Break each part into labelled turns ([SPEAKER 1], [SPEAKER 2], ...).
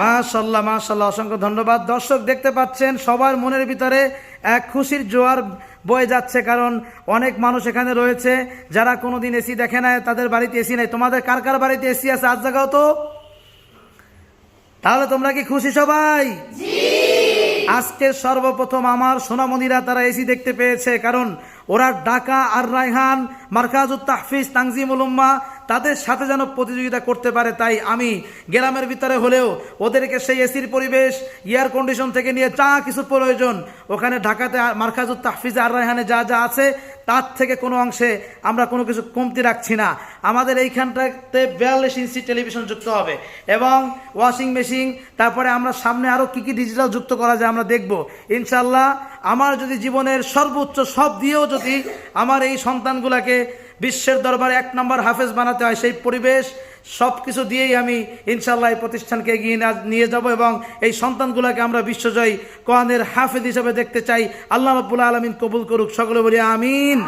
[SPEAKER 1] মাশাআল্লাহ মাশাআল্লাহ, অসংখ্য ধন্যবাদ। দর্শক দেখতে পাচ্ছেন সবার মনের ভিতরে এক খুশির জোয়ার বয়ে যাচ্ছে, কারণ অনেক মানুষ এখানে রয়েছে যারা কোনোদিন এসি দেখে নাই, তাদের বাড়িতে এসি নাই। তোমাদের কার কার বাড়িতে এসি আছে আজ জাগাও তো। তাহলে তোমরা কি খুশি সবাই? আজকে সর্বপ্রথম আমার সোনামণিরা তারা এসি দেখতে পেয়েছে, কারণ ওরা ঢাকা আর রায়হান মারকাজুত তাহফিজ তানজিমুল উম্মাহ তাদের সাথে যেন প্রতিযোগিতা করতে পারে, তাই আমি গ্রামের ভিতরে হলেও ওদেরকে সেই এসির পরিবেশ, এয়ার কন্ডিশন থেকে নিয়ে যা কিছু প্রয়োজন ওখানে ঢাকাতে মারকাজুত তাহফিজ আর রায়হানে যা যা আছে তার থেকে কোনো অংশে আমরা কোনো কিছু কমতি রাখছি না। আমাদের এইখানটাতে 42 ইঞ্চি টেলিভিশন যুক্ত হবে এবং ওয়াশিং মেশিন, তারপরে আমরা সামনে আরও কী কী ডিজিটাল যুক্ত করা যায় আমরা দেখব ইনশাল্লাহ। আমার যদি জীবনের সর্বোচ্চ সব দিয়েও যদি আমার এই সন্তানগুলোকে বিশ্বের দরবারে 1 নম্বর হাফেজ বানাতে হয়, সেই পরিবেশ সব কিছু দিয়েই আমি ইনশাল্লাহ এই প্রতিষ্ঠানকে এগিয়ে নিয়ে যাব এবং এই সন্তানগুলোকে আমরা বিশ্বজয়ী কোরআনের হাফেজ হিসেবে দেখতে চাই। আল্লাহ রাব্বুল আলামিন কবুল করুক, সকলে বলি আমিন।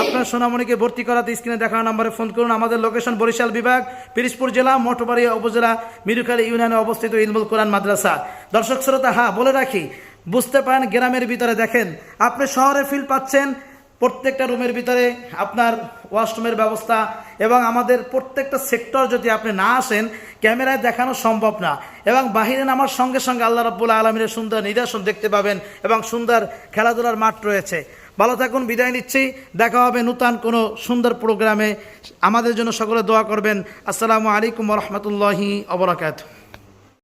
[SPEAKER 1] আপনার সোনামণিকে ভর্তি করাতে স্ক্রিনে দেখানো নম্বরে ফোন করুন। আমাদের লোকেশন বরিশাল বিভাগ, পিরিজপুর জেলা, মঠবাড়িয়া উপজেলা, মিরুখালী ইউনিয়নে অবস্থিত ইলমুল কোরআন মাদ্রাসা। দর্শক শ্রোতা, হ্যাঁ বলে রাখি, বুঝতে পারেন গ্রামের ভিতরে দেখেন, আপনি শহরে ফিল পাচ্ছেন প্রত্যেকটা রুমের ভিতরে আপনার ওয়াশরুমের ব্যবস্থা, এবং আমাদের প্রত্যেকটা সেক্টর যদি আপনি না আসেন ক্যামেরায় দেখানো সম্ভব না, এবং বাহিরে নামার সঙ্গে সঙ্গে আল্লাহ রাব্বুল আলামিনের সুন্দর নিদর্শন দেখতে পাবেন এবং সুন্দর খেলাধুলার মাঠ রয়েছে। ভালো থাকুন, বিদায় নিচ্ছি, দেখা হবে নূতন কোনো সুন্দর প্রোগ্রামে। আমাদের জন্য সকলে দোয়া করবেন। আসসালামু আলাইকুম ওয়া রাহমাতুল্লাহি ওয়া বারাকাতুহু।